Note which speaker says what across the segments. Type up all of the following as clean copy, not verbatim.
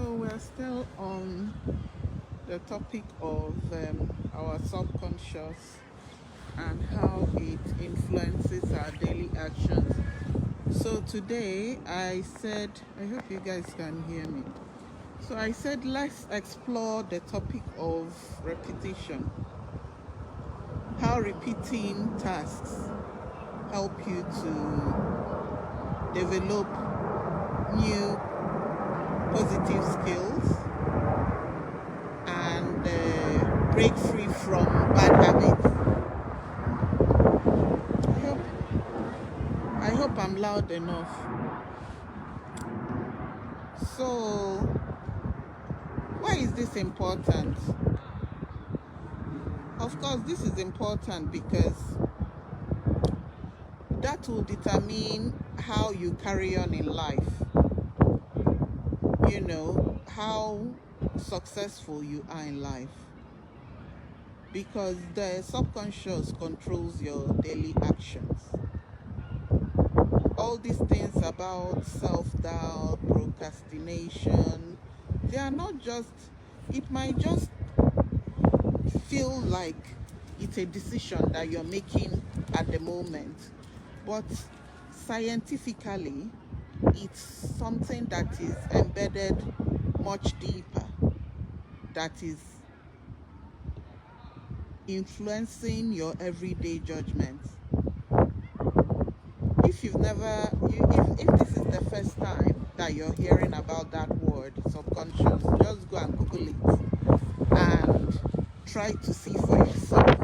Speaker 1: So we're still on the topic of our subconscious and how it influences our daily actions. So today I said, I hope you guys can hear me. So I said, let's explore the topic of repetition. How repeating tasks help you to develop new positive skills and break free from bad habits. I hope I'm loud enough. So, why is this important? Of course, this is important because that will determine how you carry on in life. You know, how successful you are in life. Because the subconscious controls your daily actions. All these things about self-doubt, procrastination, they are not just, it might just feel like it's a decision that you're making at the moment, but scientifically, it's something that is embedded much deeper, that is influencing your everyday judgments. If you've never, if this is the first time that you're hearing about that word, subconscious, just go and Google it and try to see for yourself,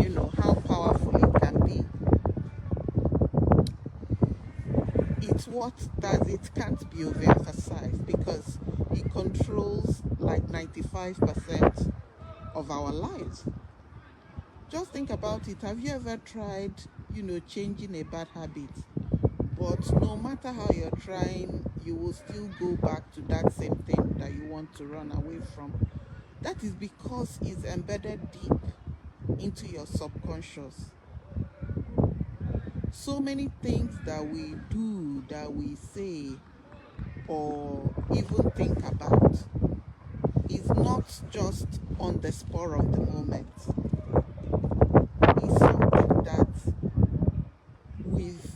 Speaker 1: you know, how powerful it can be. It's what does it can't be overemphasized because it controls like 95% of our lives. Just think about it. Have you ever tried, you know, changing a bad habit? But no matter how you're trying, you will still go back to that same thing that you want to run away from. That is because it's embedded deep into your subconscious. So many things that we do, that we say, or even think about is not just on the spur of the moment. It's something that we've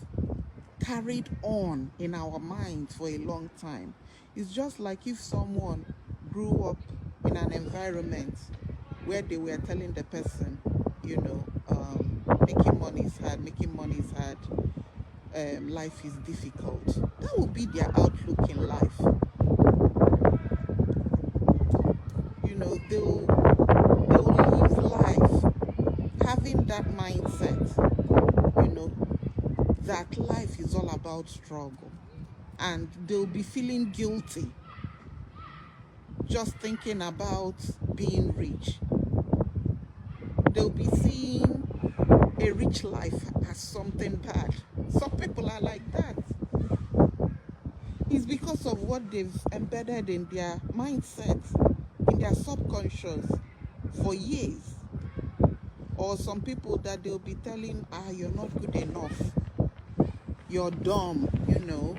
Speaker 1: carried on in our minds for a long time. It's just like if someone grew up in an environment where they were telling the person, you know, making money is hard, life is difficult. That will be their outlook in life. You know, they'll live life having that mindset, you know, that life is all about struggle, and they'll be feeling guilty just thinking about being rich. They'll be seeing a rich life as something bad. Some people are like that. It's because of what they've embedded in their mindset, in their subconscious for years. Or some people that they'll be telling, you're not good enough, you're dumb, you know.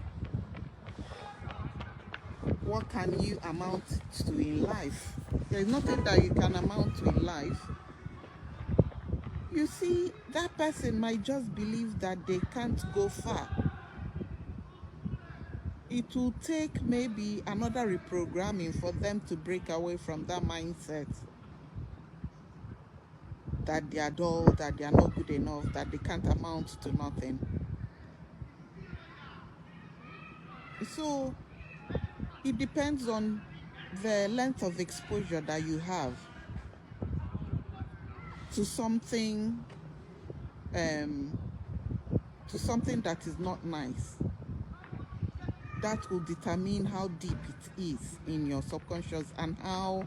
Speaker 1: What can you amount to in life? There's nothing that you can amount to in life. You see, that person might just believe that they can't go far. It will take maybe another reprogramming for them to break away from that mindset that they are dull, that they are not good enough, that they can't amount to nothing. So it depends on the length of exposure that you have to something that is not nice. That will determine how deep it is in your subconscious and how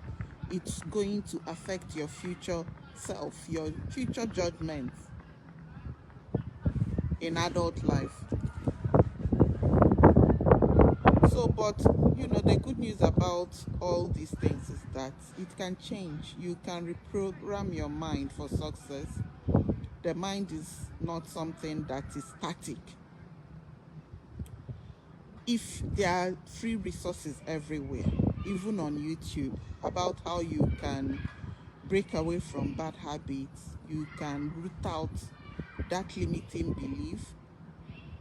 Speaker 1: it's going to affect your future self, your future judgments in adult life. So, but you know, the good news about all these things is that it can change. You can reprogram your mind for success. The mind is not something that is static. If there are free resources everywhere, even on YouTube, about how you can break away from bad habits. You can root out that limiting belief.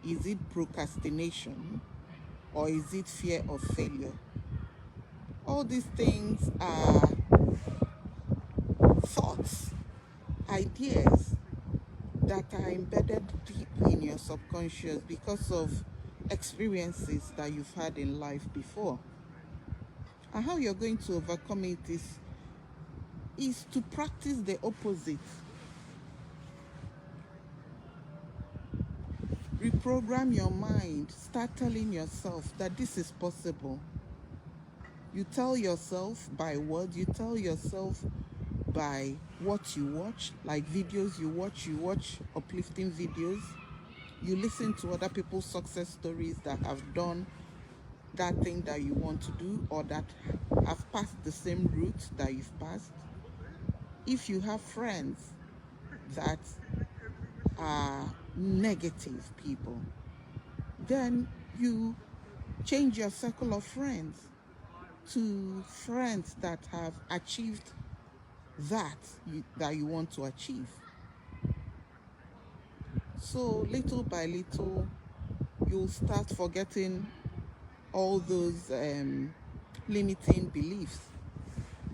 Speaker 1: Is it procrastination or is it fear of failure? All these things are thoughts, ideas that are embedded deep in your subconscious because of experiences that you've had in life before. And how you're going to overcome it is to practice the opposite. Reprogram your mind. Start telling yourself that this is possible. You tell yourself by words, you tell yourself by what you watch, like videos you watch uplifting videos. You listen to other people's success stories that have done that thing that you want to do, or that have passed the same route that you've passed. If you have friends that are negative people, then you change your circle of friends to friends that have achieved that you want to achieve. So little by little, you'll start forgetting all those limiting beliefs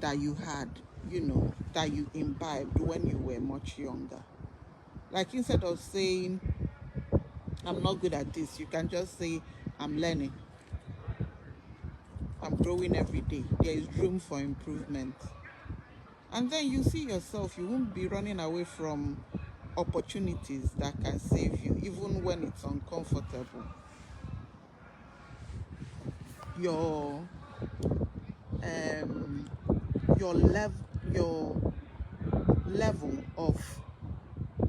Speaker 1: that you had, that you imbibed when you were much younger. Like, instead of saying, I'm not good at this, you can just say, I'm learning. I'm growing every day. There is room for improvement. And then you see yourself, you won't be running away from opportunities that can save you, even when it's uncomfortable. Your your level of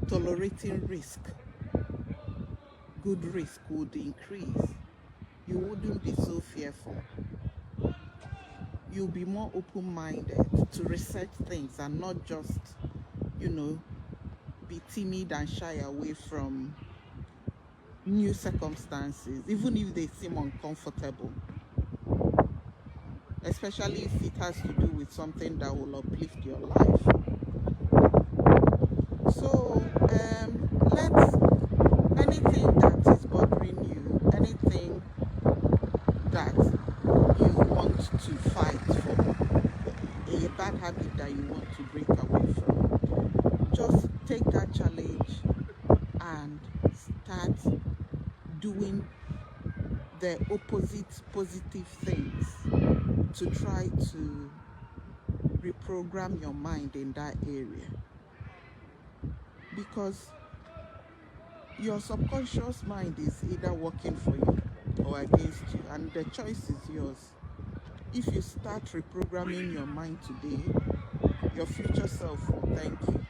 Speaker 1: tolerating risk, good risk, would increase. You wouldn't be so fearful. You'll be more open-minded to research things and not just, be timid and shy away from new circumstances, even if they seem uncomfortable, especially if it has to do with something that will uplift your life. So let's anything that is bothering you, anything that you want to fight for, a bad habit that you want to break away from, just take that challenge and start doing the opposite positive things to try to reprogram your mind in that area. Because your subconscious mind is either working for you or against you, and the choice is yours. If you start reprogramming your mind today, your future self will thank you.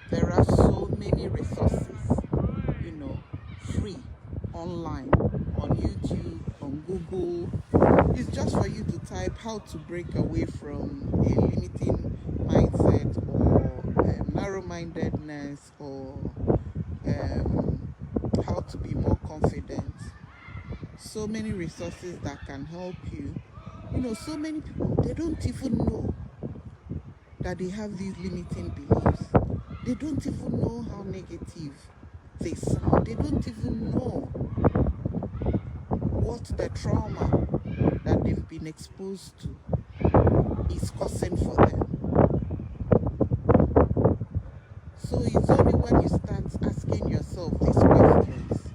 Speaker 1: There are so many resources, free, online, on YouTube, on Google. It's just for you to type how to break away from a limiting mindset, or narrow-mindedness, or how to be more confident. So many resources that can help you. So many people, they don't even know that they have these limiting beliefs. They don't even know how negative they sound. They don't even know what the trauma that they've been exposed to is causing for them. So it's only when you start asking yourself these questions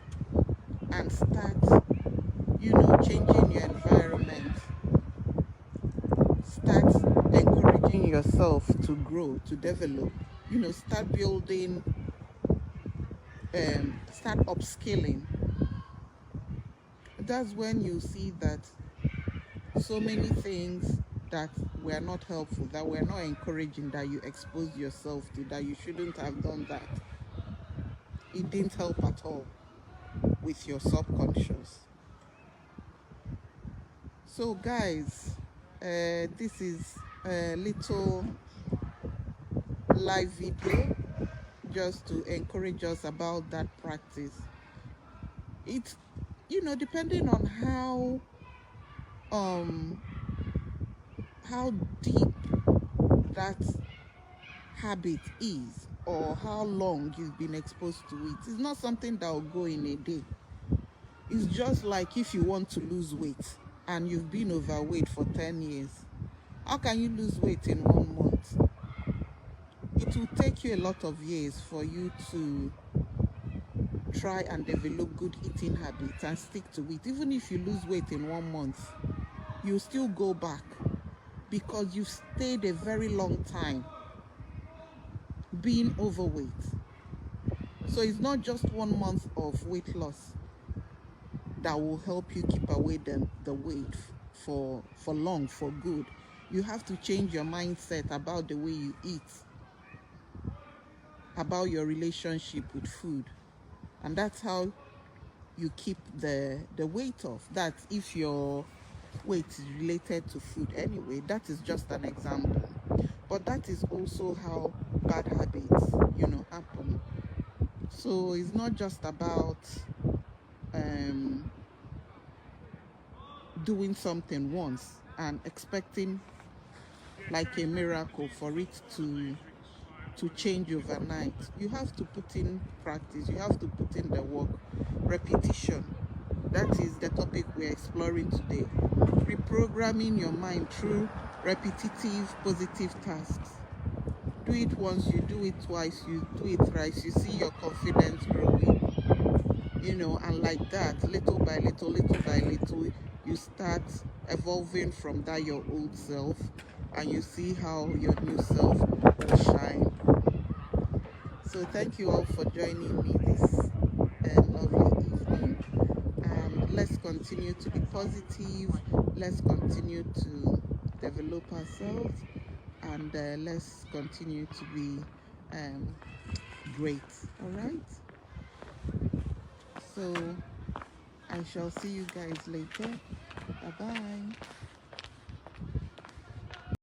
Speaker 1: and start, changing your environment, start encouraging yourself to grow, to develop, start building, start upskilling. That's when you see that so many things that were not helpful, that were not encouraging, that you exposed yourself to, that you shouldn't have done that, it didn't help at all with your subconscious. So guys, this is a little live video just to encourage us about that practice. It's, depending on how how deep that habit is, or how long you've been exposed to it. It's not something that will go in a day. It's just like if you want to lose weight and you've been overweight for 10 years. How can you lose weight in 1 month? It will take you a lot of years for you to try and develop good eating habits and stick to it. Even if you lose weight in 1 month, you still go back because you've stayed a very long time being overweight. So it's not just 1 month of weight loss that will help you keep away the weight for long, for good. You have to change your mindset about the way you eat, about your relationship with food. And that's how you keep the weight off. That's if your weight is related to food anyway. That is just an example. But that is also how bad habits, happen. So it's not just about doing something once and expecting like a miracle for it to change overnight. You have to put in practice. You have to put in the work. Repetition. That is the topic we're exploring today. Reprogramming your mind through repetitive positive tasks. Do it once, you do it twice, you do it thrice, you see your confidence growing, and like that, little by little, you start evolving from that your old self, and you see how your new self will shine. So thank you all for joining me this lovely evening, and let's continue to be positive, let's continue to develop ourselves, and let's continue to be great. All right, so I shall see you guys later. Bye bye.